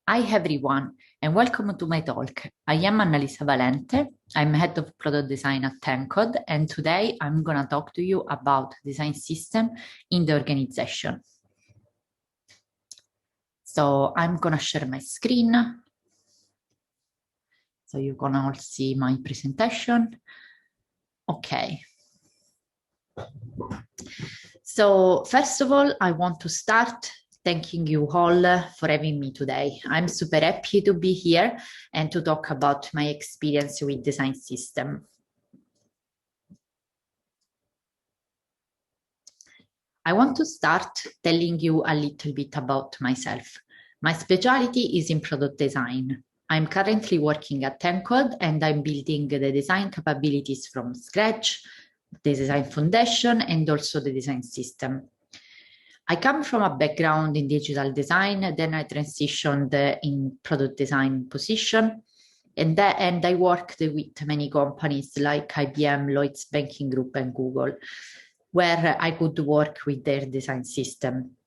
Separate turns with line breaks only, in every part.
Hi everyone, and welcome to my talk. I am Annalisa Valente. I'm head of product design at Encode, and today I'm going to talk to you about design system in the organization. So I'm going to share my screen. So you're going to all see my presentation. Okay. So first of all, I want to start thanking you all for having me today. I'm super happy to be here and to talk about my experience with design system. I want to start telling you a little bit about myself. My specialty is in product design. I'm currently working at Encode and I'm building the design capabilities from scratch, the design foundation, and also the design system. I come from a background in digital design, then I transitioned in product design position, and I worked with many companies like IBM, Lloyd's Banking Group, and Google, where I could work with their design system.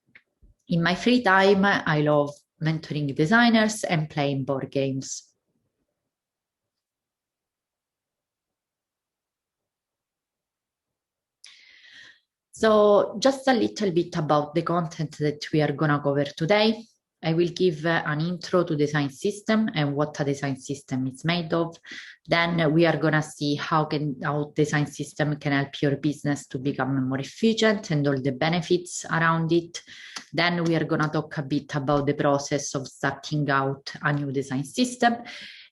In my free time, I love mentoring designers and playing board games. So just a little bit about the content that we are going to cover today. I will give an intro to design system and what a design system is made of. Then we are going to see how design system can help your business to become more efficient and all the benefits around it. Then we are going to talk a bit about the process of starting out a new design system.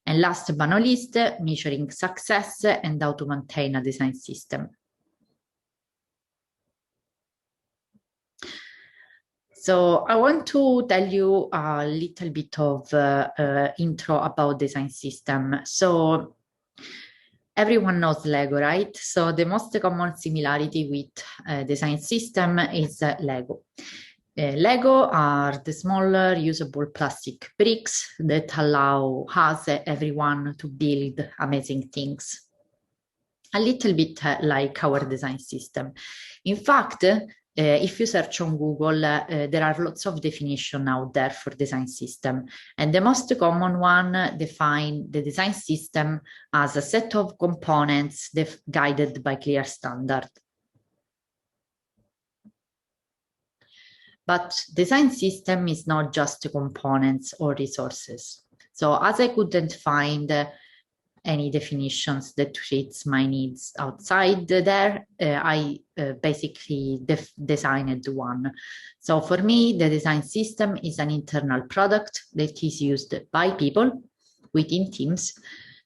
And last but not least, measuring success and how to maintain a design system. So I want to tell you a little bit of intro about design system. So everyone knows Lego, right? So the most common similarity with design system is Lego. Lego are the smaller usable plastic bricks that allow us, everyone, to build amazing things. A little bit like our design system. In fact, if you search on Google, there are lots of definitions out there for design system. And the most common one define the design system as a set of components guided by clear standard. But design system is not just components or resources. So as I couldn't find any definitions that fits my needs outside there, I basically designed one. So for me, the design system is an internal product that is used by people within teams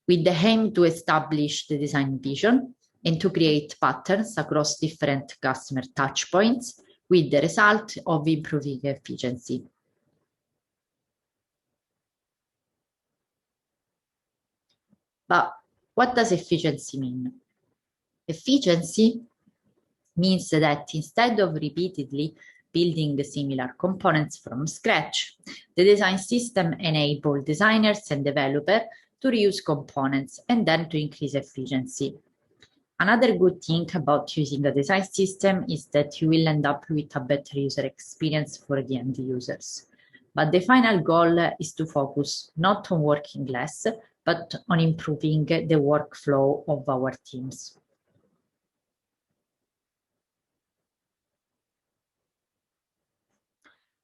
with the aim to establish the design vision and to create patterns across different customer touchpoints with the result of improving efficiency. But what does efficiency mean? Efficiency means that instead of repeatedly building similar components from scratch, the design system enables designers and developers to reuse components and then to increase efficiency. Another good thing about using a design system is that you will end up with a better user experience for the end users. But the final goal is to focus not on working less, but on improving the workflow of our teams.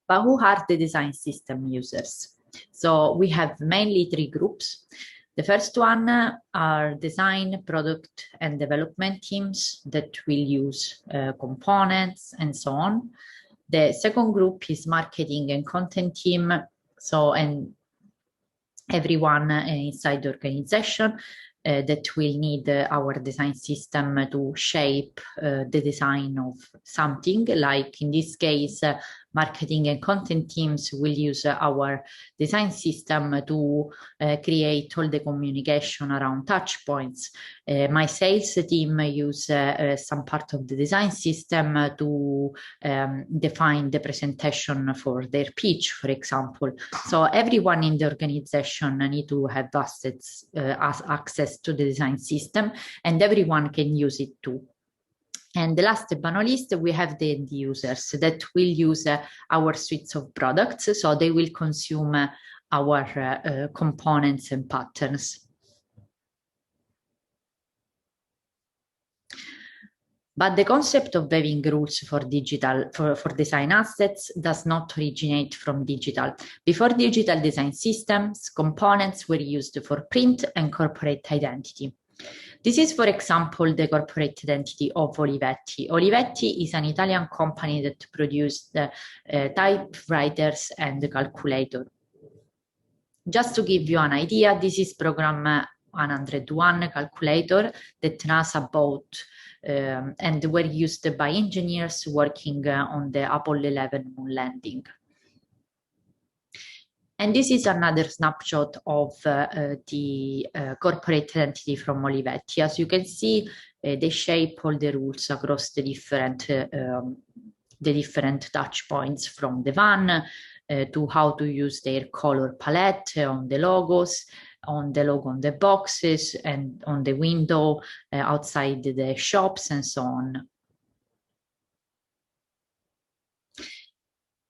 But who are the design system users? So we have mainly three groups. The first one are design, product, and development teams that will use components and so on. The second group is marketing and content team. And everyone inside the organization that will need our design system to shape the design of something. Like in this case, marketing and content teams will use our design system to create all the communication around touch points. My sales team use some part of the design system to define the presentation for their pitch, for example. So everyone in the organization need to have access to the design system, and everyone can use it too. And the last but not least, we have the end users that will use our suites of products. So they will consume our components and patterns. But the concept of having rules for design assets does not originate from digital. Before digital design systems, components were used for print and corporate identity. This is, for example, the corporate identity of Olivetti. Olivetti is an Italian company that produced typewriters and calculator. Just to give you an idea, this is program 101 calculator that NASA bought and were used by engineers working on the Apollo 11 moon landing. And this is another snapshot of the corporate identity from Olivetti. As you can see, they shape all the rules across the different touch points, from the van to how to use their color palette on the logos, on the logo on the boxes, and on the window outside the shops, and so on.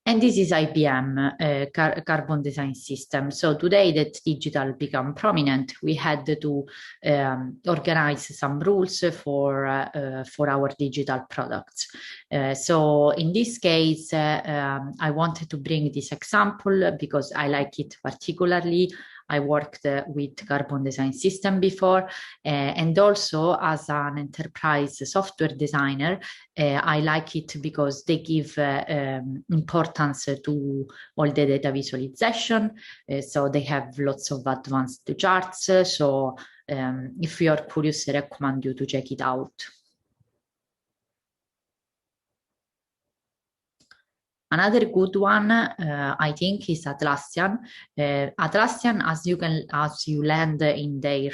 And this is IBM carbon design system. So today that digital become prominent, we had to organize some rules for our digital products. So in this case, I wanted to bring this example because I like it particularly. I worked with carbon design system before, and also as an enterprise software designer, I like it because they give importance to all the data visualization. So they have lots of advanced charts. So if you are curious, I recommend you to check it out. Another good one, I think, is Atlassian. Atlassian, as you land in their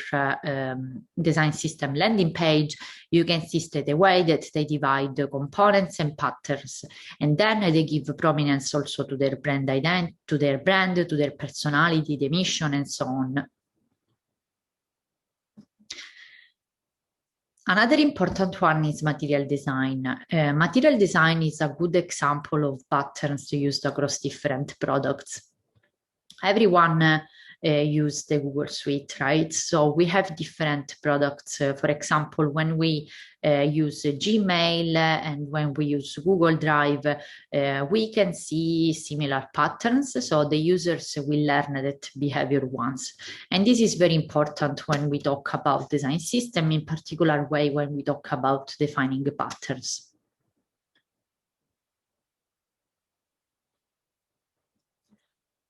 design system landing page, you can see straight away that they divide the components and patterns, and then they give prominence also to their brand identity, to their personality, the mission, and so on. Another important one is material design. Material design is a good example of patterns used across different products. Everyone use the Google Suite, right? So we have different products. For example, when we use Gmail and when we use Google Drive, we can see similar patterns. So the users will learn that behavior once. And this is very important when we talk about design system, in particular way when we talk about defining patterns.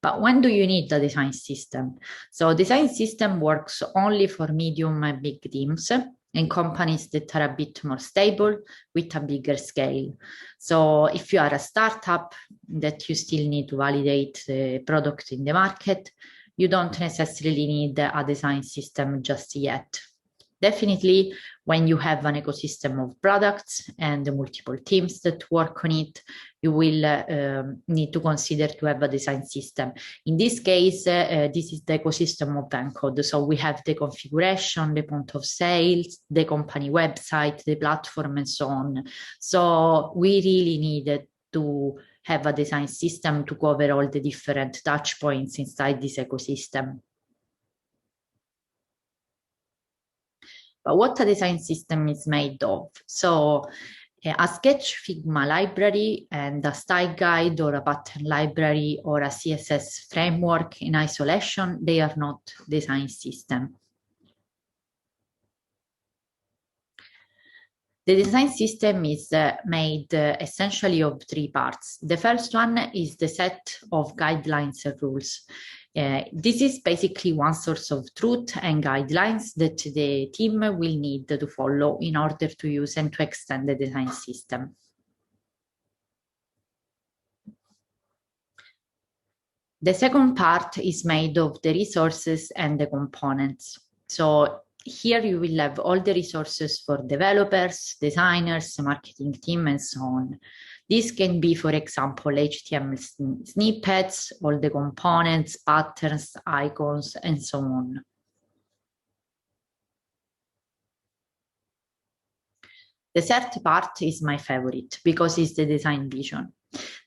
But when do you need a design system? So design system works only for medium and big teams and companies that are a bit more stable with a bigger scale. So if you are a startup that you still need to validate the product in the market, you don't necessarily need a design system just yet. Definitely, when you have an ecosystem of products and multiple teams that work on it, you will need to consider to have a design system. In this case, this is the ecosystem of Encode. So we have the configuration, the point of sales, the company website, the platform, and so on. So we really needed to have a design system to cover all the different touch points inside this ecosystem. But what a design system is made of. So a sketch Figma library and a style guide or a pattern library or a CSS framework in isolation, they are not design system. The design system is made essentially of three parts. The first one is the set of guidelines and rules. This is basically one source of truth and guidelines that the team will need to follow in order to use and to extend the design system. The second part is made of the resources and the components. So here you will have all the resources for developers, designers, marketing team, and so on. This can be, for example, HTML snippets, all the components, patterns, icons, and so on. The third part is my favorite because it's the design vision.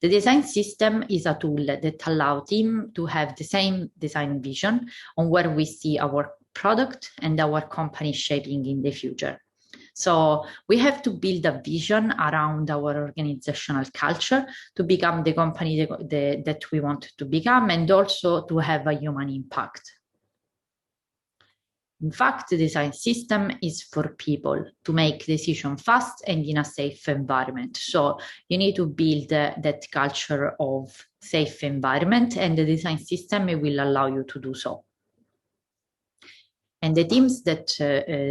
The design system is a tool that allows team to have the same design vision on where we see our product and our company shaping in the future. So we have to build a vision around our organizational culture to become the company that we want to become, and also to have a human impact. In fact, the design system is for people to make decisions fast and in a safe environment. So you need to build that culture of safe environment, and the design system will allow you to do so. And the teams that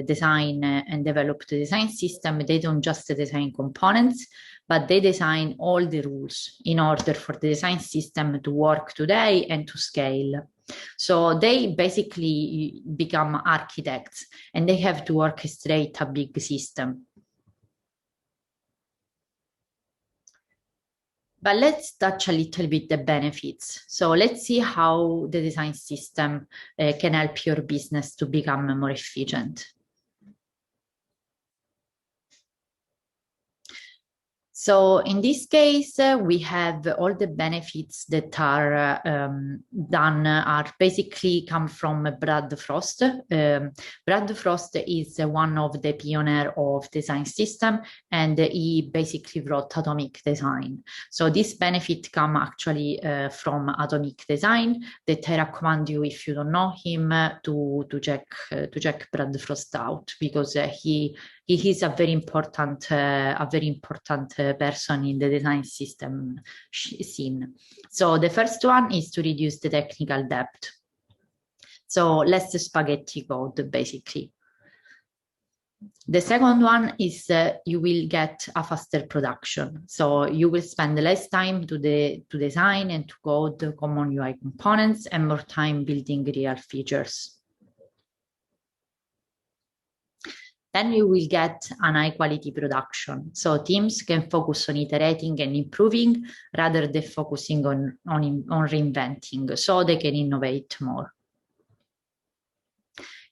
design and develop the design system, they don't just design components, but they design all the rules in order for the design system to work today and to scale. So they basically become architects, and they have to orchestrate a big system. But let's touch a little bit the benefits. So let's see how the design system can help your business to become more efficient. So in this case, we have all the benefits that are done are basically come from Brad Frost. Brad Frost is one of the pioneers of design system, and he basically wrote Atomic Design. So this benefit come actually from Atomic Design, that I recommend you, if you don't know him, to check Brad Frost out, because he is a very important person in the design system scene. So the first one is to reduce the technical debt. So less spaghetti code, basically. The second one is you will get a faster production. So you will spend less time to design and to code common UI components, and more time building real features. Then you will get an high quality production. So teams can focus on iterating and improving rather than focusing on reinventing, so they can innovate more.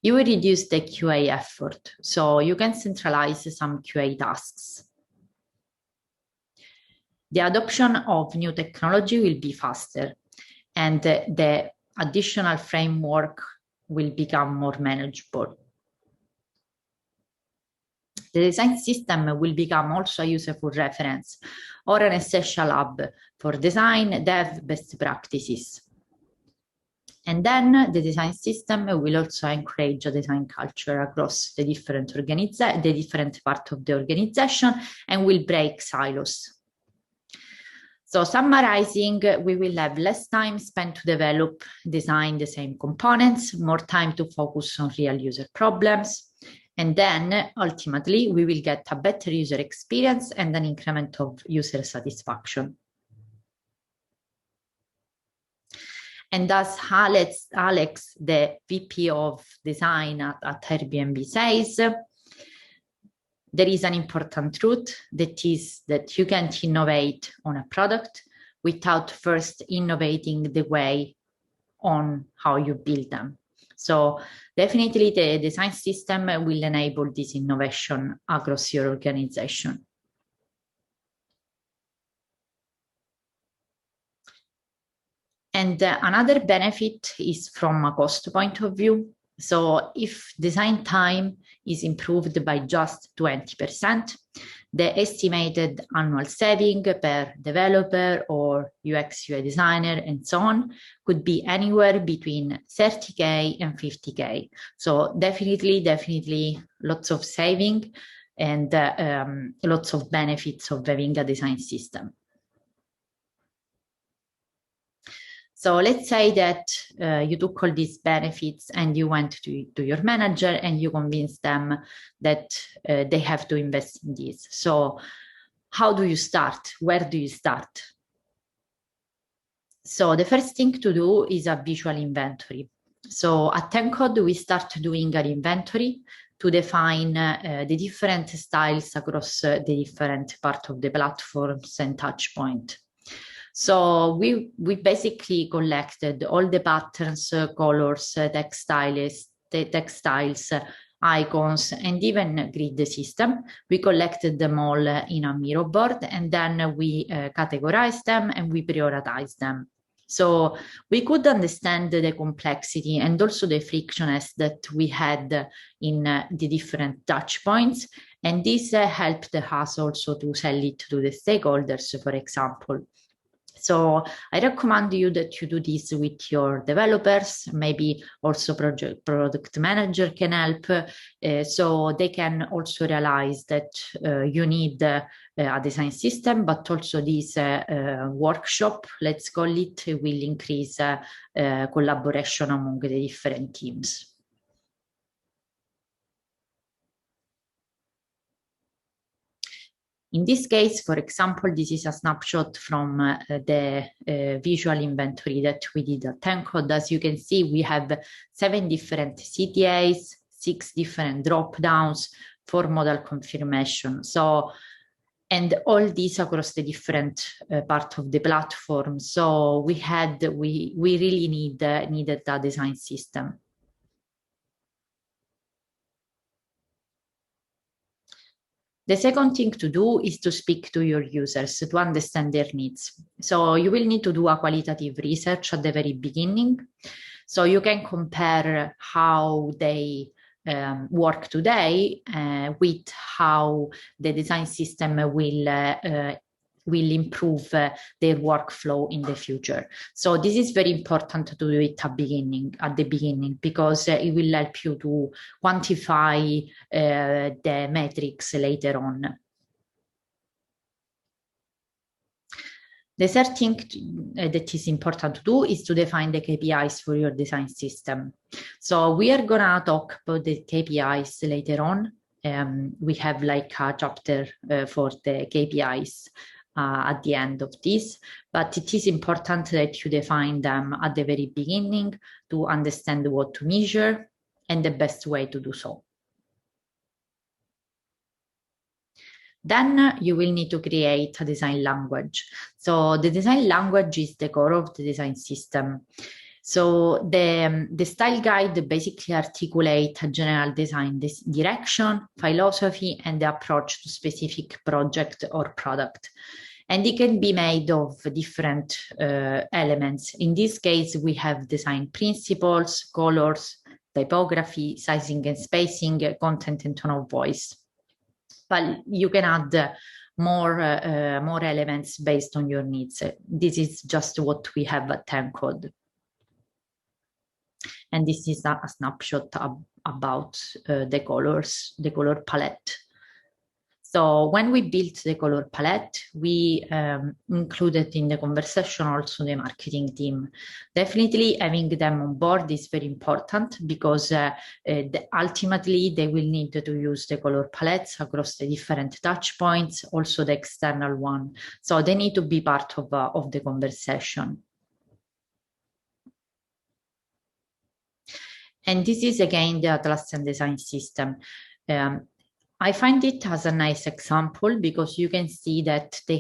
You will reduce the QA effort, so you can centralize some QA tasks. The adoption of new technology will be faster, and the additional framework will become more manageable. The design system will become also a useful reference or an essential hub for design, dev, best practices. And then the design system will also encourage a design culture across the different parts of the organization, and will break silos. So summarizing, we will have less time spent to develop, design the same components, more time to focus on real user problems. And then ultimately, we will get a better user experience and an increment of user satisfaction. And as Alex, the VP of design at Airbnb says, there is an important truth, that is that you can't innovate on a product without first innovating the way on how you build them. So definitely the design system will enable this innovation across your organization. And another benefit is from a cost point of view. So if design time is improved by just 20%, the estimated annual saving per developer or UX UI designer and so on could be anywhere between 30K and 50K. So definitely lots of saving and lots of benefits of having a design system. So let's say that you took all these benefits and you went to your manager and you convinced them that they have to invest in this. So how do you start? Where do you start? So the first thing to do is a visual inventory. So at Encode, we start doing an inventory to define the different styles across the different parts of the platforms and touch point. So we basically collected all the patterns, colors, textiles icons, and even grid system. We collected them all in a Miro board, and then we categorized them and we prioritized them. So we could understand the complexity and also the frictionless that we had in the different touch points. And this helped us also to sell it to the stakeholders, for example. So I recommend you that you do this with your developers, maybe also product manager can help, so they can also realize that you need a design system, but also this workshop, let's call it, will increase collaboration among the different teams. In this case, for example, this is a snapshot from the visual inventory that we did at Encode. As you can see, we have 7 different CTAs, 6 different drop-downs, 4 modal confirmation. So, and all these across the different part of the platform. So we really needed a design system. The second thing to do is to speak to your users to understand their needs. So you will need to do a qualitative research at the very beginning. So you can compare how they work today with how the design system will improve their workflow in the future. So this is very important to do it at the beginning, because it will help you to quantify the metrics later on. The third thing that is important to do is to define the KPIs for your design system. So we are gonna talk about the KPIs later on. We have like a chapter for the KPIs at the end of this, but it is important that you define them at the very beginning to understand what to measure and the best way to do so. Then you will need to create a design language. So the design language is the core of the design system. So the style guide basically articulates a general design direction, philosophy, and the approach to specific project or product. And it can be made of different elements. In this case, we have design principles, colors, typography, sizing and spacing, content and tone of voice. But you can add more elements based on your needs. This is just what we have at Encode. And this is a snapshot about the colors, the color palette. So when we built the color palette, we included in the conversation also the marketing team. Definitely having them on board is very important, because ultimately they will need to use the color palettes across the different touch points, also the external one. So they need to be part of the conversation. And this is again the Atlassian design system. I find it as a nice example, because you can see that they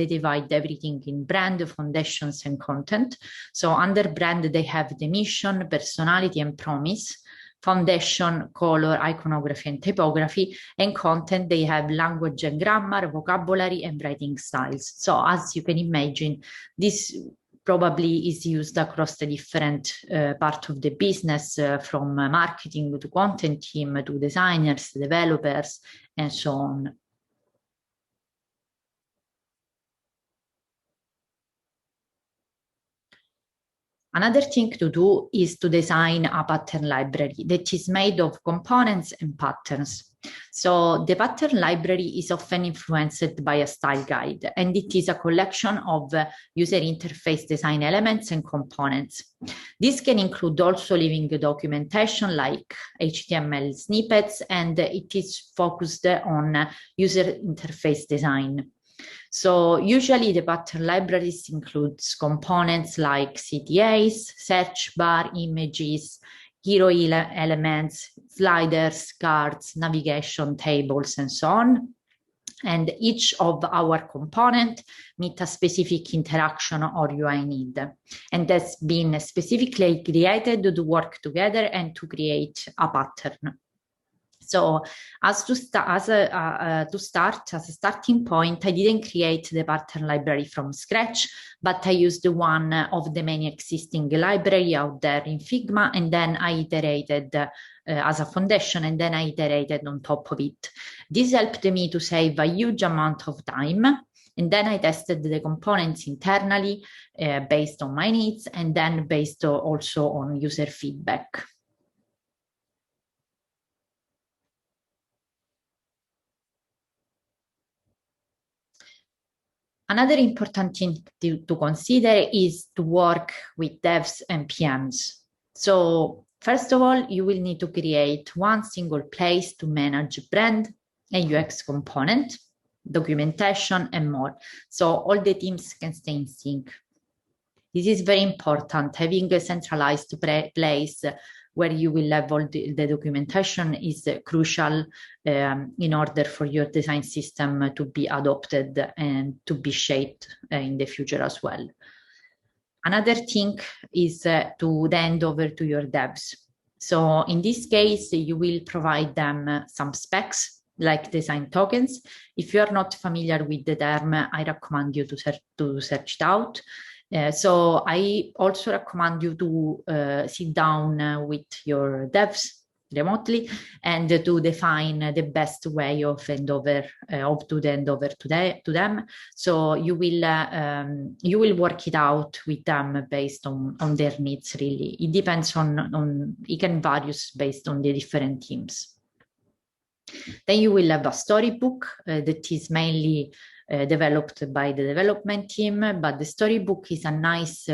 divide everything in brand, foundations, and content. So under brand, they have the mission, personality, and promise. Foundation, color, iconography, and typography. And content, they have language and grammar, vocabulary, and writing styles. So as you can imagine, this probably is used across the different part of the business, from marketing to content team to designers, developers, and so on. Another thing to do is to design a pattern library that is made of components and patterns. So the pattern library is often influenced by a style guide, and it is a collection of user interface design elements and components. This can include also living documentation like HTML snippets, and it is focused on user interface design. So usually the pattern libraries includes components like CTAs, search bar, images, hero elements, sliders, cards, navigation tables, and so on. And each of our components meet a specific interaction or UI need. And that's been specifically created to work together and to create a pattern. So as a starting point, I didn't create the pattern library from scratch, but I used one of the many existing library out there in Figma, and then I iterated as a foundation, and then I iterated on top of it. This helped me to save a huge amount of time. And then I tested the components internally based on my needs, and then based also on user feedback. Another important thing to consider is to work with devs and PMs. So first of all, you will need to create one single place to manage brand and UX component, documentation, and more. So all the teams can stay in sync. This is very important. Having a centralized place where you will have all the documentation is crucial in order for your design system to be adopted and to be shaped in the future as well. Another thing is to hand over to your devs. So in this case, you will provide them some specs like design tokens. If you are not familiar with the term, I recommend you to search it out. So I also recommend you to sit down with your devs remotely and to define the best way of to hand over to them. So you will work it out with them based on their needs. Really, it depends on it can vary based on the different teams. Then you will have a storybook that is mainly developed by the development team, but the storybook is a nice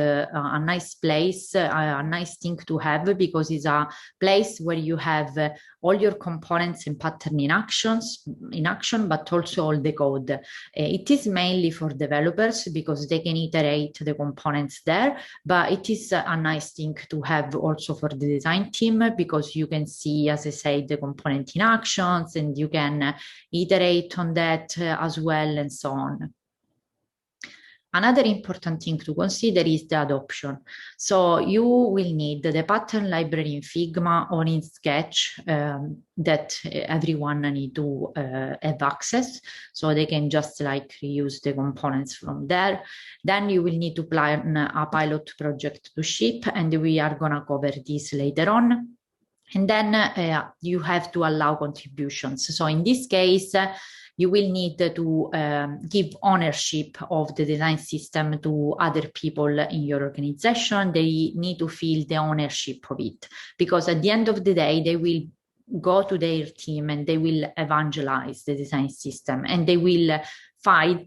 place, a nice thing to have, because it's a place where you have all your components and pattern in action, but also all the code. It is mainly for developers because they can iterate the components there, but it is a nice thing to have also for the design team, because you can see, as I said, the component in actions, and you can iterate on that as well, and so on. Another important thing to consider is the adoption. So you will need the pattern library in Figma or in Sketch that everyone need to have access, so they can just like reuse the components from there. Then you will need to plan a pilot project to ship, and we are gonna cover this later on. And then you have to allow contributions. So in this case, you will need to give ownership of the design system to other people in your organization. They need to feel the ownership of it, because at the end of the day, they will go to their team and they will evangelize the design system, and they will fight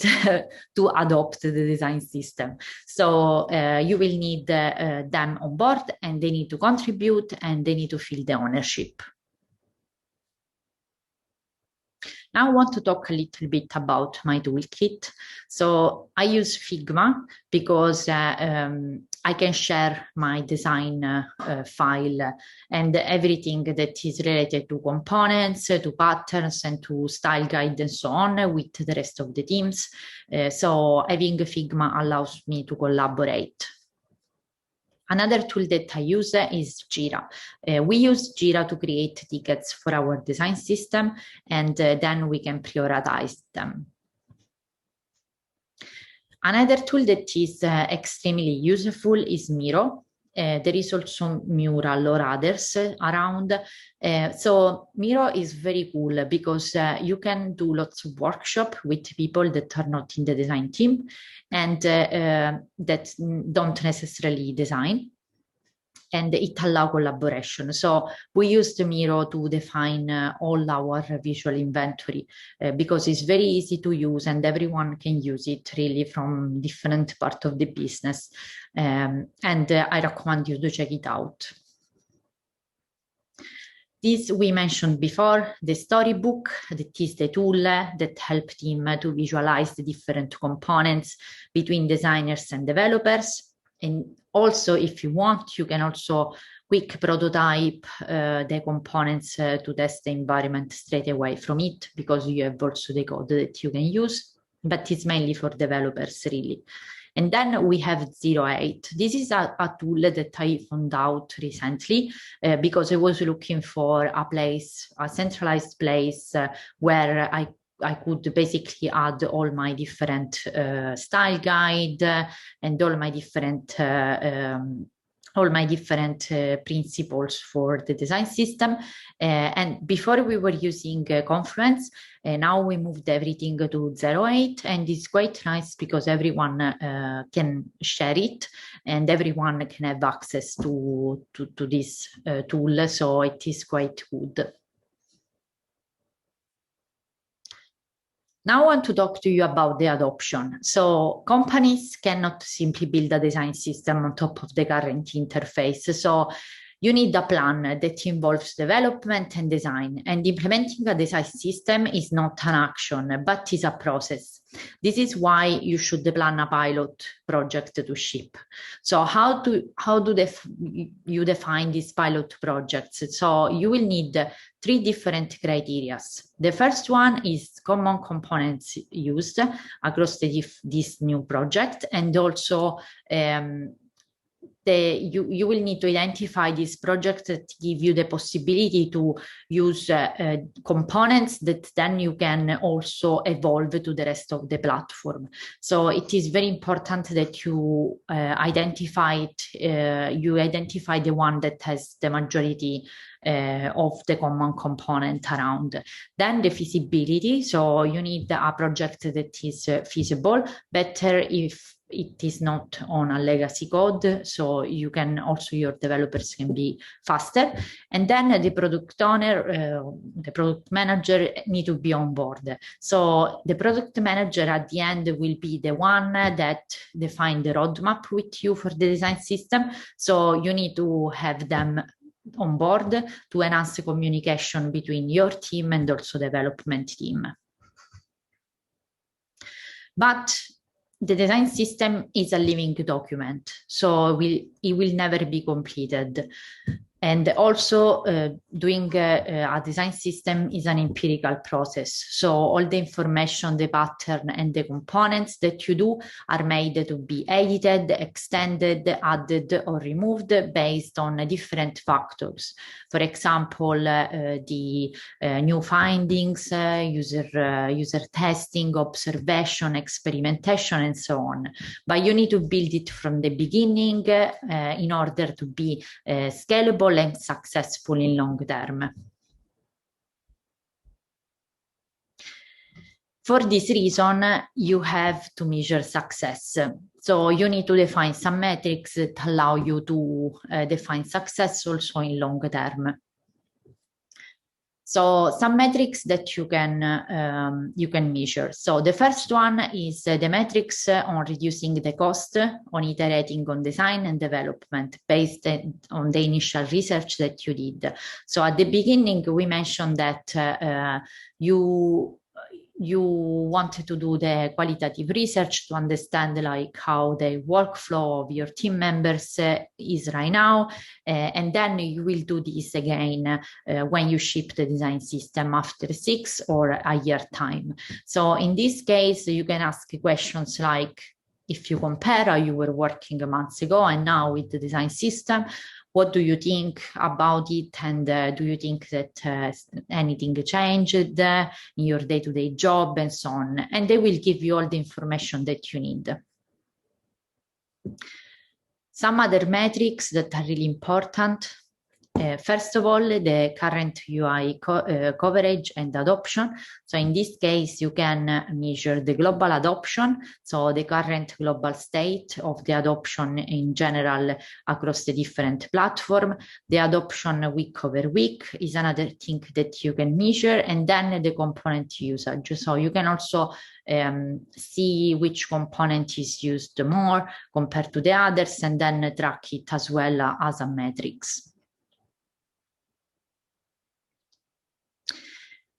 to adopt the design system. So you will need them on board, and they need to contribute, and they need to feel the ownership. Now I want to talk a little bit about my toolkit. So I use Figma because I can share my design file and everything that is related to components, to patterns, and to style guide and so on with the rest of the teams. So having Figma allows me to collaborate. Another tool that I use is Jira. We use Jira to create tickets for our design system, and then we can prioritize them. Another tool that is extremely useful is Miro. There is also Mural or others around. So Miro is very cool because you can do lots of workshops with people that are not in the design team and that don't necessarily design. And it allows collaboration. So we used Miro to define all our visual inventory because it's very easy to use and everyone can use it really from different parts of the business. And I recommend you to check it out. This we mentioned before, the storybook, that is the tool that helps team to visualize the different components between designers and developers. And also, if you want, you can also quick prototype the components to test the environment straight away from it, because you have also the code that you can use, but it's mainly for developers really. And then we have 08. This is a tool that I found out recently because I was looking for a place, a centralized place where I could basically add all my different style guide and all my different principles for the design system. And before we were using Confluence, now we moved everything to 08, and it's quite nice because everyone can share it and everyone can have access to this tool, so it is quite good. Now I want to talk to you about the adoption. So companies cannot simply build a design system on top of the current interface. So you need a plan that involves development and design. And implementing a design system is not an action, but is a process. This is why you should plan a pilot project to ship. So how do you define these pilot projects? So you will need 3 different criteria. The first one is common components used across this new project, and also you will need to identify these projects that give you the possibility to use components that then you can also evolve to the rest of the platform. So it is very important that you identify the one that has the majority of the common component around. Then the feasibility. So you need a project that is feasible, better if it is not on a legacy code, so you can also, your developers can be faster. And then the product owner, the product manager need to be on board. So the product manager at the end will be the one that define the roadmap with you for the design system. So you need to have them on board to enhance the communication between your team and also development team. But the design system is a living document, so it will never be completed. And also doing a design system is an empirical process. So all the information, the pattern and the components that you do are made to be edited, extended, added or removed based on different factors. For example, the new findings, user testing, observation, experimentation, and so on. But you need to build it from the beginning in order to be scalable and successful in long term. For this reason, you have to measure success. So you need to define some metrics that allow you to define success also in long term. So some metrics that you can measure. So the first one is the metrics on reducing the cost, on iterating on design and development based on the initial research that you did. So at the beginning, we mentioned that you wanted to do the qualitative research to understand like how the workflow of your team members is right now. And then you will do this again when you ship the design system after 6 or a year time. So in this case, you can ask questions like, if you compare how you were working months ago and now with the design system, what do you think about it? And do you think that anything changed in your day-to-day job and so on? And they will give you all the information that you need. Some other metrics that are really important. First of all, the current UI coverage and adoption. So in this case, you can measure the global adoption. So the current global state of the adoption in general across the different platforms. The adoption week over week is another thing that you can measure. And then the component usage. So you can also see which component is used more compared to the others, and then track it as well as a metrics.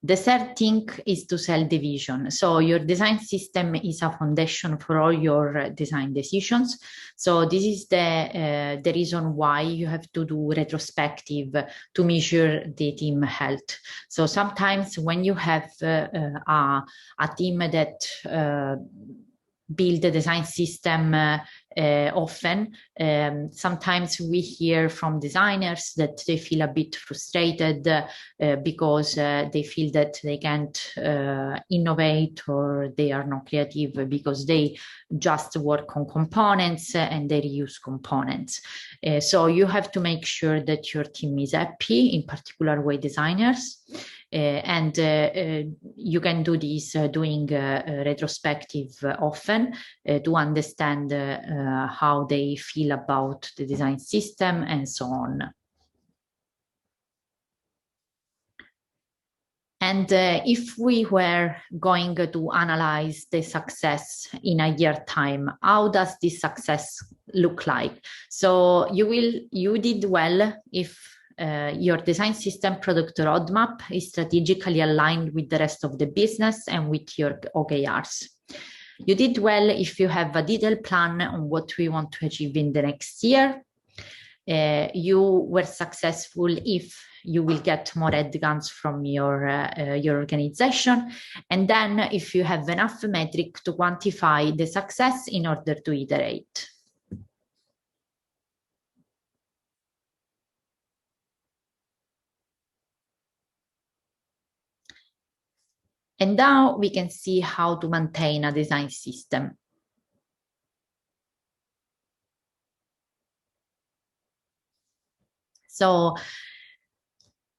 The third thing is to sell the vision. So your design system is a foundation for all your design decisions. So this is the reason why you have to do retrospective to measure the team health. So sometimes when you have a team that build a design system often. Sometimes we hear from designers that they feel a bit frustrated because they feel that they can't innovate, or they are not creative because they just work on components and they reuse components. So you have to make sure that your team is happy, in particular way designers. And you can do this doing retrospective often to understand how they feel about the design system and so on. And if we were going to analyze the success in a year time, how does this success look like? So you did well if your design system product roadmap is strategically aligned with the rest of the business and with your OKRs. You did well if you have a detailed plan on what we want to achieve in the next year. You were successful if you will get more headcounts from your organization. And then if you have enough metric to quantify the success in order to iterate. And now we can see how to maintain a design system. So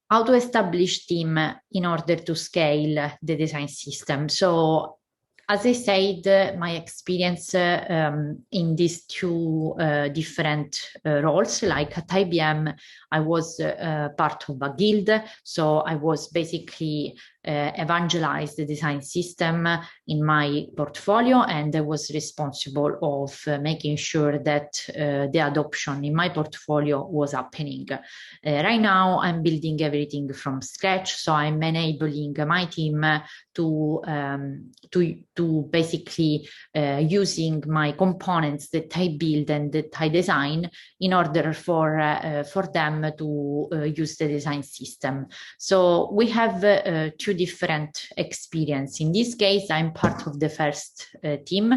how to establish team in order to scale the design system. So as I said, my experience in these two different roles, like at IBM, I was part of a guild. So I was basically evangelize the design system in my portfolio, and I was responsible of making sure that the adoption in my portfolio was happening. Right now, I'm building everything from scratch, so I'm enabling my team to basically using my components that I build and that I design in order for them to use the design system. So we have two different experience. In this case, I'm part of the first team.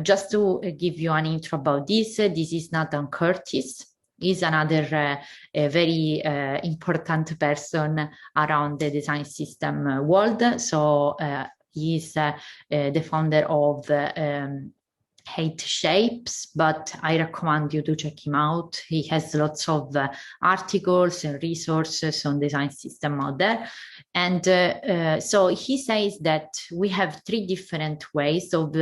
Just to give you an intro about this is Nathan Curtis. He's another very important person around the design system world. So he's the founder of 8 Shapes, but I recommend you to check him out. He has lots of articles and resources on design system out there. And so he says that we have 3 different ways of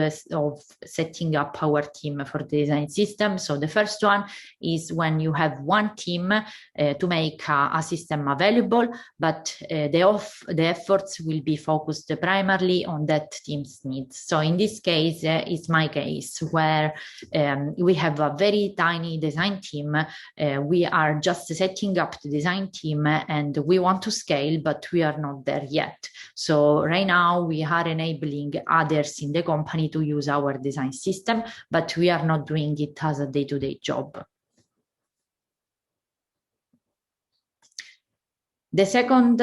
setting up our team for the design system. So the first one is when you have one team to make a system available, but the efforts will be focused primarily on that team's needs. So in this case, it's my case, where we have a very tiny design team. We are just setting up the design team and we want to scale, but we are not there yet. So right now we are enabling others in the company to use our design system, but we are not doing it as a day-to-day job. The second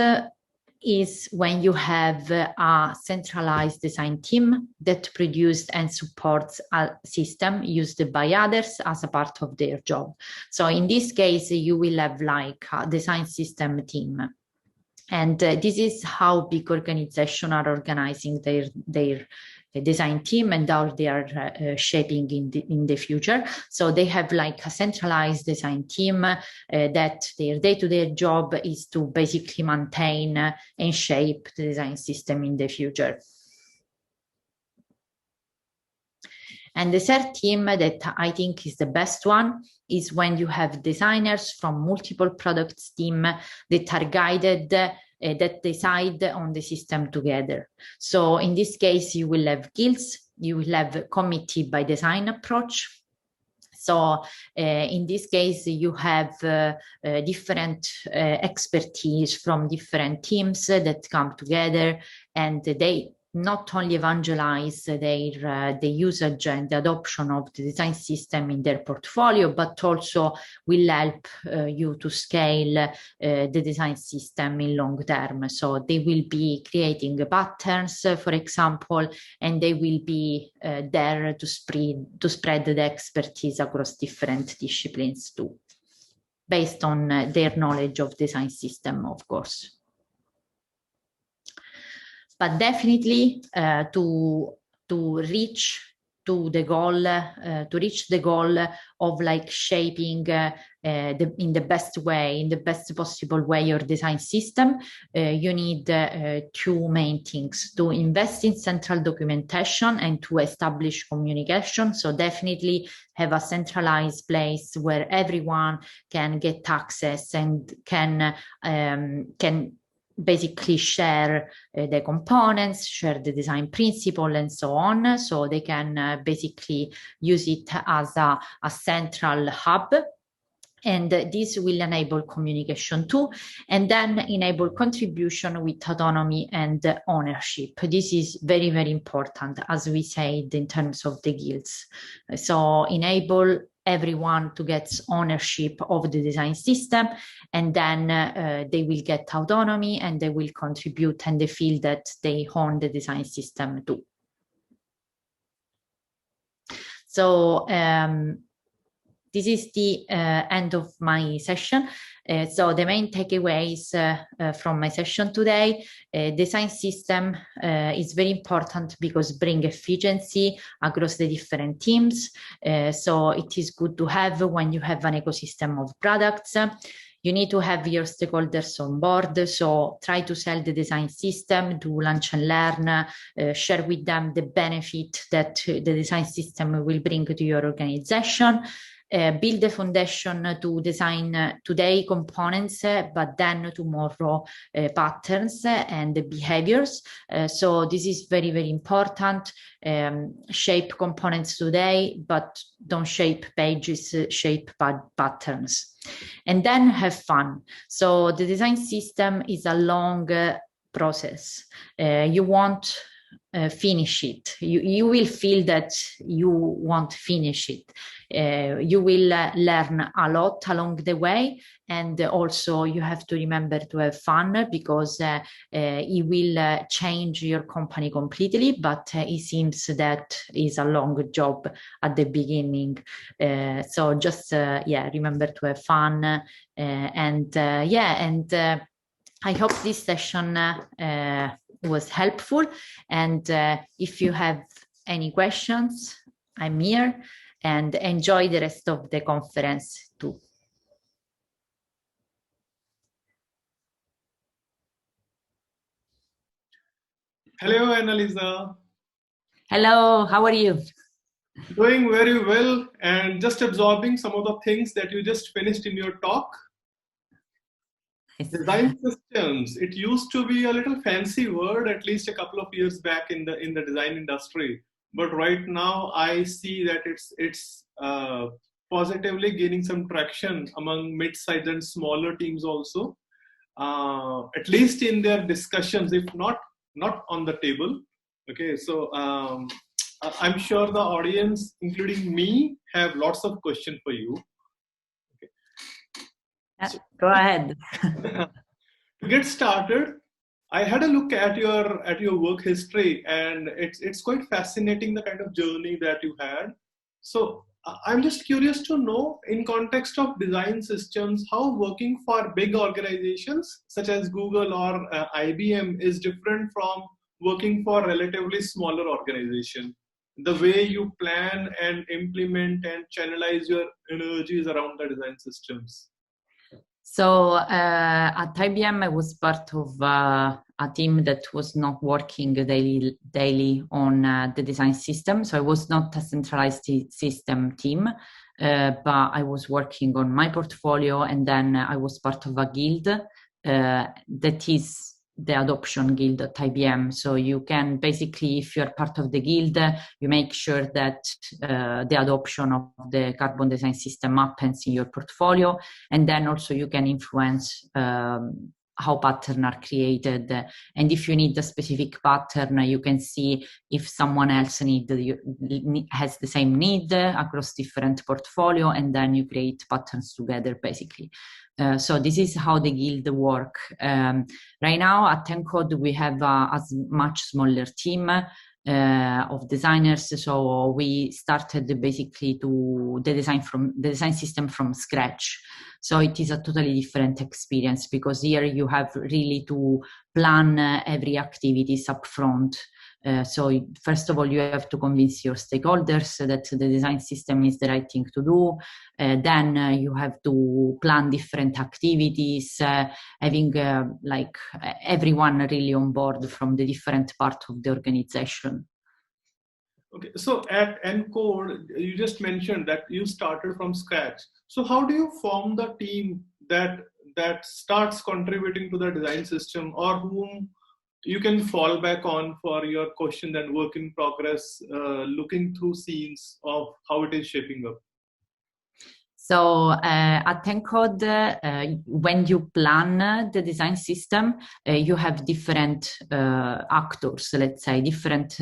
is when you have a centralized design team that produces and supports a system used by others as a part of their job. So in this case, you will have like a design system team. And this is how big organizations are organizing their design team and how they are shaping in the future. So they have like a centralized design team that their day-to-day job is to basically maintain and shape the design system in the future. And the third team that I think is the best one is when you have designers from multiple products team that are guided that decide on the system together. So in this case, you will have guilds, you will have committee by design approach. So in this case, you have different expertise from different teams that come together, and they not only evangelize the usage and the adoption of the design system in their portfolio, but also will help you to scale the design system in long term. So they will be creating patterns, for example, and they will be there to spread the expertise across different disciplines too, based on their knowledge of design system, of course. But definitely to reach the goal of like shaping in the best way, in the best possible way, your design system, you need two main things: to invest in central documentation and to establish communication. So definitely have a centralized place where everyone can get access and can basically share the components, share the design principle, and so on. So they can basically use it as a central hub. And this will enable communication too, and then enable contribution with autonomy and ownership. This is very, very important, as we said, in terms of the guilds. So enable everyone to get ownership of the design system, and then they will get autonomy and they will contribute, and they feel that they own the design system too. So this is the end of my session. So the main takeaways from my session today: design system is very important because bring efficiency across the different teams. So it is good to have when you have an ecosystem of products. You need to have your stakeholders on board. So try to sell the design system, do lunch and learn, share with them the benefit that the design system will bring to your organization. Build the foundation to design today components, but then tomorrow patterns and behaviors. So this is very, very important. Shape components today, but don't shape pages, shape patterns. And then have fun. So the design system is a long process. You won't finish it. You will feel that you won't finish it. You will learn a lot along the way, and also you have to remember to have fun, because it will change your company completely, but it seems that is a long job at the beginning. So just remember to have fun, I hope this session was helpful, and if you have any questions, I'm here, and enjoy the rest of the conference too.
Hello, Annalisa.
Hello, how are you?
Doing very well, and just absorbing some of the things that you just finished in your talk. Design systems, it used to be a little fancy word at least a couple of years back in the design industry, but right now I see that it's positively gaining some traction among mid-sized and smaller teams also, at least in their discussions, if not on the table. Okay, so I'm sure the audience, including me, have lots of questions for you.
So, go ahead.
To get started, I had a look at your work history, and it's quite fascinating, the kind of journey that you had. So I'm just curious to know, in context of design systems, how working for big organizations such as Google or IBM is different from working for relatively smaller organization. The way you plan and implement and channelize your energies around the design systems.
So at IBM, I was part of a team that was not working daily on the design system. So I was not a centralized system team, but I was working on my portfolio, and then I was part of a guild that is the adoption guild at IBM. So you can basically, if you're part of the guild, you make sure that the adoption of the carbon design system happens in your portfolio, and then also you can influence how patterns are created, and if you need a specific pattern, you can see if someone else has the same need across different portfolio, and then you create patterns together, basically. So this is how the guild work. Right now at Encode we have a much smaller team of designers, so we started basically the design system from scratch. So it is a totally different experience, because here you have really to plan every activities up front. So first of all, you have to convince your stakeholders that the design system is the right thing to do. Then you have to plan different activities, having like everyone really on board from the different part of the organization.
Okay, so at Encode, you just mentioned that you started from scratch. So how do you form the team that starts contributing to the design system, or whom you can fall back on for your question and work in progress, looking through scenes of how it is shaping up?
So at Encode, when you plan the design system, you have different actors, let's say, different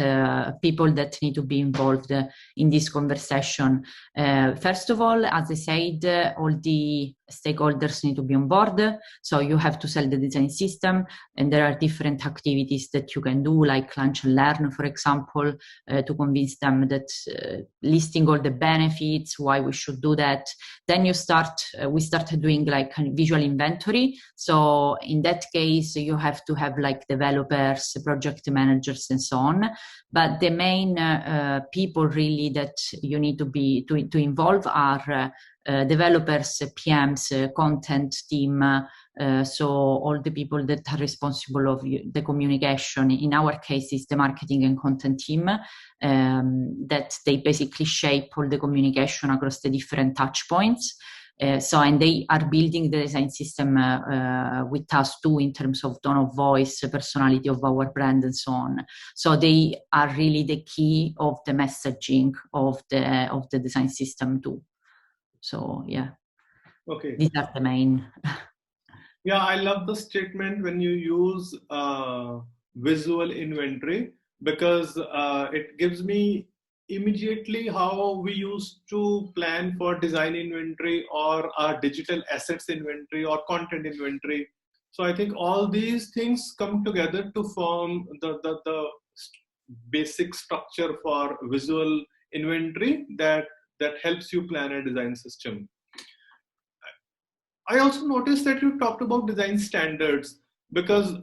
people that need to be involved in this conversation. First of all, as I said, all the stakeholders need to be on board. So you have to sell the design system, and there are different activities that you can do, like lunch and learn, for example, to convince them that listing all the benefits, why we should do that. Then we started doing like a visual inventory. So in that case, you have to have like developers, project managers, and so on. But the main people really that you need to involve are developers, PMs, content team, so all the people that are responsible of the communication. In our case, is the marketing and content team, that they basically shape all the communication across the different touch points. And they are building the design system with us too, in terms of tone of voice, personality of our brand, and so on. So they are really the key of the messaging of the design system too. So yeah,
okay,
these are the main.
Yeah, I love the statement when you use visual inventory, because it gives me immediately how we used to plan for design inventory or our digital assets inventory or content inventory. So I think all these things come together to form the basic structure for visual inventory that helps you plan a design system. I also noticed that you talked about design standards, because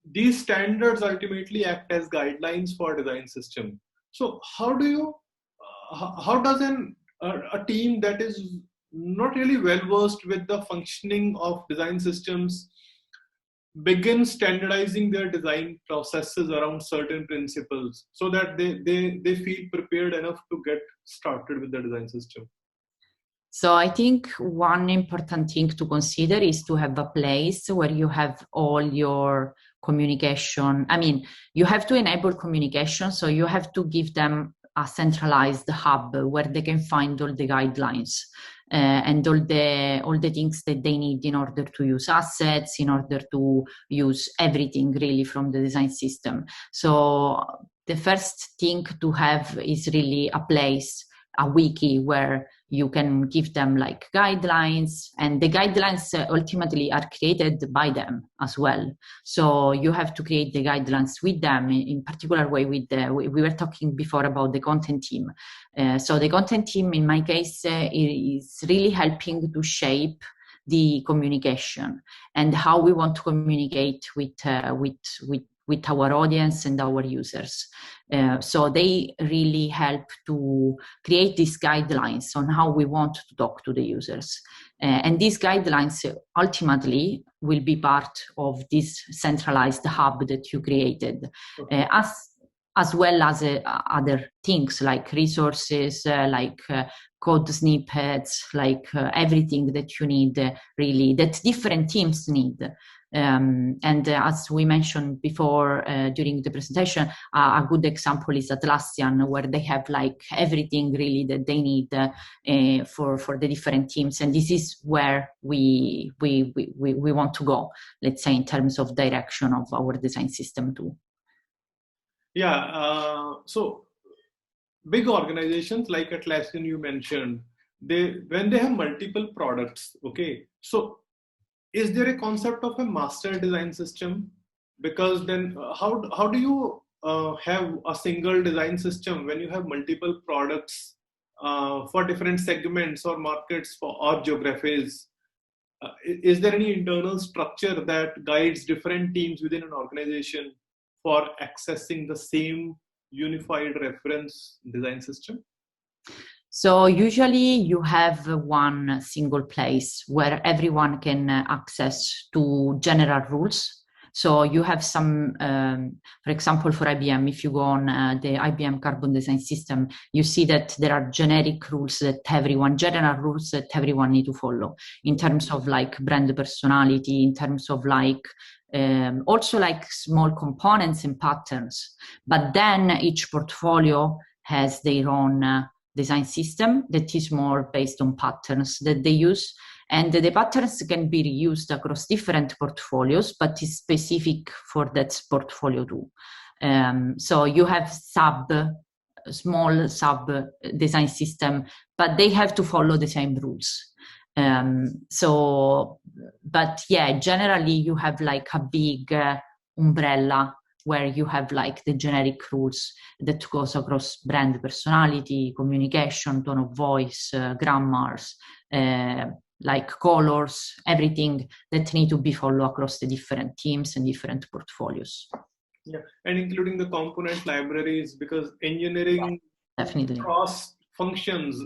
these standards ultimately act as guidelines for design system. So how does a team that is not really well versed with the functioning of design systems begin standardizing their design processes around certain principles, so that they feel prepared enough to get started with the design system?
So I think one important thing to consider is to have a place where you have all your communication. I mean, you have to enable communication, so you have to give them a centralized hub where they can find all the guidelines and all the things that they need in order to use assets, in order to use everything really from the design system. So the first thing to have is really a place, a wiki, where you can give them like guidelines, and the guidelines ultimately are created by them as well. So you have to create the guidelines with them, in particular way with we were talking before about the content team. So the content team in my case is really helping to shape the communication and how we want to communicate with our audience and our users. So they really help to create these guidelines on how we want to talk to the users. And these guidelines ultimately will be part of this centralized hub that you created, as well as other things like resources, like code snippets, like everything that you need, really, that different teams need. As we mentioned before during the presentation, a good example is Atlassian, where they have like everything really that they need for the different teams. And this is where we want to go, let's say, in terms of direction of our design system too.
Yeah, so big organizations like Atlassian you mentioned, when they have multiple products, okay, so is there a concept of a master design system? Because then how do you have a single design system when you have multiple products for different segments or markets or geographies? Is there any internal structure that guides different teams within an organization for accessing the same unified reference design system?
So usually you have one single place where everyone can access to general rules. So you have some, for example, for IBM, if you go on the IBM Carbon Design System, you see that there are generic rules that general rules that everyone need to follow in terms of like brand personality, in terms of like also like small components and patterns. But then each portfolio has their own design system that is more based on patterns that they use. And the patterns can be reused across different portfolios, but is specific for that portfolio too. So you have small sub design system, but they have to follow the same rules. But yeah, generally you have like a big umbrella where you have like the generic rules that goes across brand personality, communication, tone of voice, grammars, like colors, everything that need to be followed across the different teams and different portfolios.
Yeah, and including the component libraries, because engineering
definitely
cross functions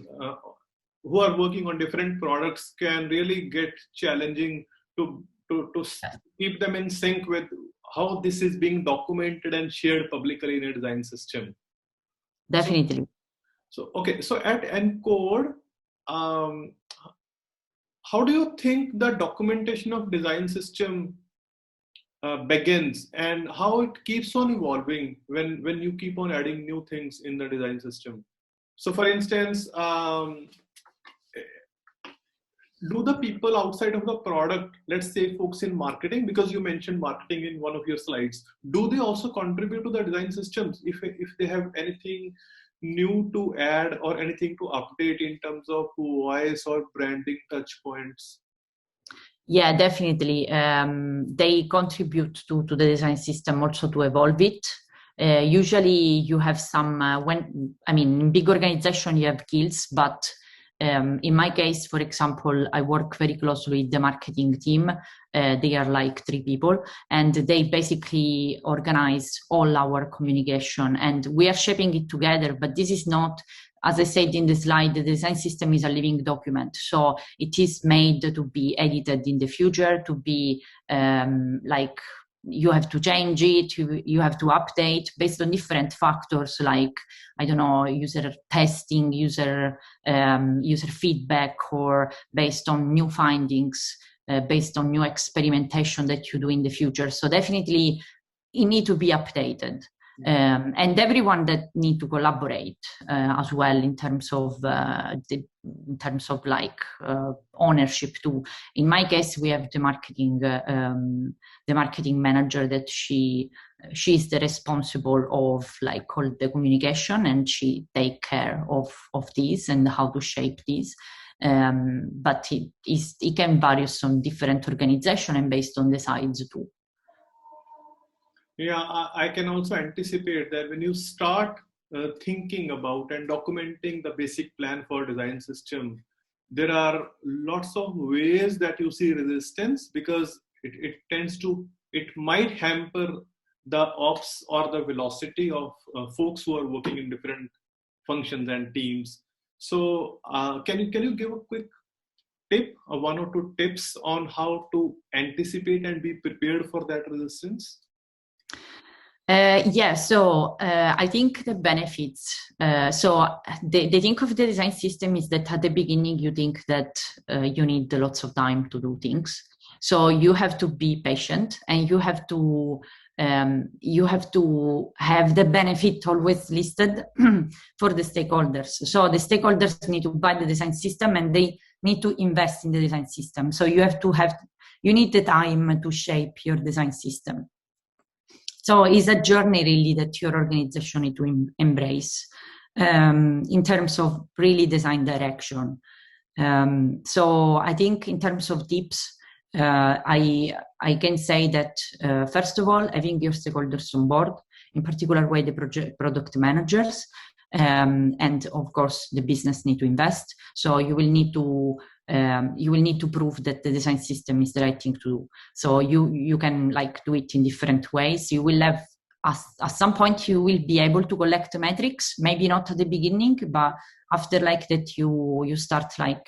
who are working on different products can really get challenging to keep them in sync with how this is being documented and shared publicly in a design system.
Definitely.
So okay, so at Encode, how do you think the documentation of design system begins, and how it keeps on evolving when you keep on adding new things in the design system? So for instance, do the people outside of the product, let's say folks in marketing, because you mentioned marketing in one of your slides, do they also contribute to the design systems if they have anything new to add or anything to update in terms of voice or branding touch points?
Yeah, definitely. They contribute to the design system also to evolve it. Usually you have some, in big organization you have guilds, but in my case, for example, I work very closely with the marketing team. They are like 3 people, and they basically organize all our communication, and we are shaping it together. But this is not, as I said in the slide, the design system is a living document. So it is made to be edited in the future, to be you have to change it, you have to update based on different factors like, I don't know, user testing, user feedback, or based on new findings, based on new experimentation that you do in the future. So definitely it needs to be updated. And everyone that need to collaborate as well in terms of ownership too. In my case, we have the marketing manager that she's the responsible of like all the communication, and she take care of these and how to shape these. But it can vary on different organization and based on the size too.
Yeah, I can also anticipate that when you start thinking about and documenting the basic plan for design system, there are lots of ways that you see resistance, because it might hamper the ops or the velocity of folks who are working in different functions and teams. So can you give a quick tip, 1 or 2 tips on how to anticipate and be prepared for that resistance?
Yeah, so I think the benefits. So the thing of the design system is that at the beginning you think that you need lots of time to do things. So you have to be patient, and you have to have the benefit always listed for the stakeholders. So the stakeholders need to buy the design system, and they need to invest in the design system. So you need the time to shape your design system. So it's a journey really that your organization need to embrace in terms of really design direction. So I think in terms of tips, I can say that first of all, having your stakeholders on board, in particular way the product managers, and of course the business need to invest. So you will need to prove that the design system is the right thing to do. So you can like do it in different ways. You will have at some point you will be able to collect metrics, maybe not at the beginning, but after like that you start like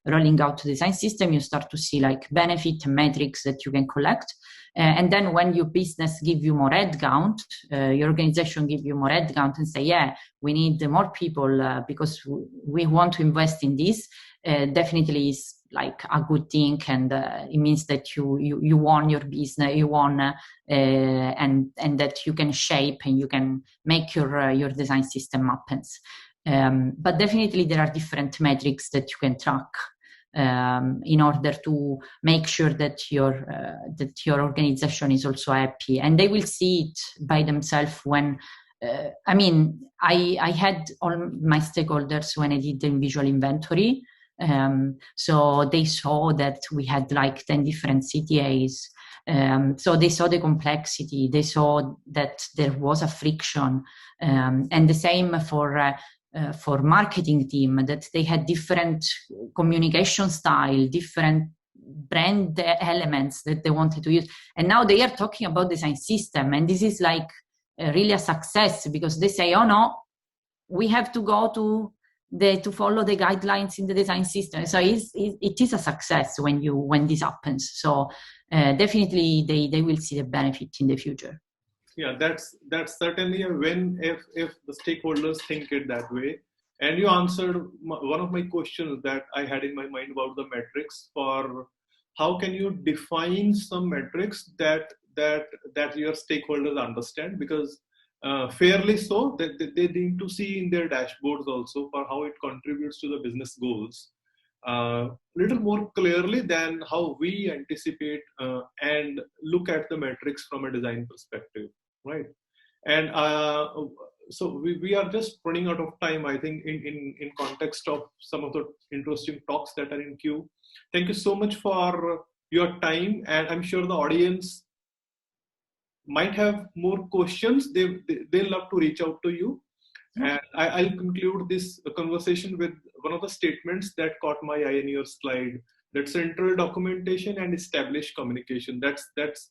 rolling out the design system, you start to see like benefit and metrics that you can collect. And then when your business give you more headcount, your organization give you more headcount and say, yeah, we need more people because we want to invest in this, definitely is like a good thing, and it means that you won your business, you won, and that you can shape and you can make your design system happens. But definitely there are different metrics that you can track in order to make sure that your organization is also happy, and they will see it by themselves when. I had all my stakeholders when I did the visual inventory. So they saw that we had like 10 different CTAs. So they saw the complexity, they saw that there was a friction, and the same for marketing team, that they had different communication style, different brand elements that they wanted to use. And now they are talking about design system, and this is like really a success, because they say, oh no, we have to go to follow the guidelines in the design system. So it is a success when this happens. So definitely they will see the benefit in the future.
Yeah, that's certainly a win if the stakeholders think it that way. And you answered one of my questions that I had in my mind about the metrics. For how can you define some metrics that your stakeholders understand, because fairly so that they need to see in their dashboards also for how it contributes to the business goals little more clearly than how we anticipate and look at the metrics from a design perspective, right? And so we are just running out of time, I think, in context of some of the interesting talks that are in queue. Thank you so much for your time, and I'm sure the audience might have more questions. They love to reach out to you. And I'll conclude this conversation with one of the statements that caught my eye in your slide, that central documentation and established communication. That's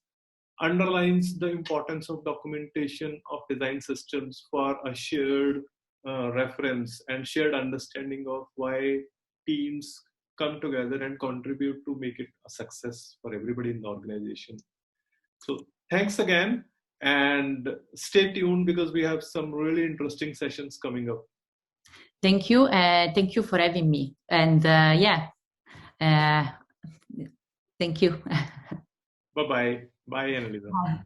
underlines the importance of documentation of design systems for a shared reference and shared understanding of why teams come together and contribute to make it a success for everybody in the organization. So thanks again, and stay tuned because we have some really interesting sessions coming up.
Thank you. Thank you for having me. And thank you.
Bye-bye. Bye, Annalisa. Bye.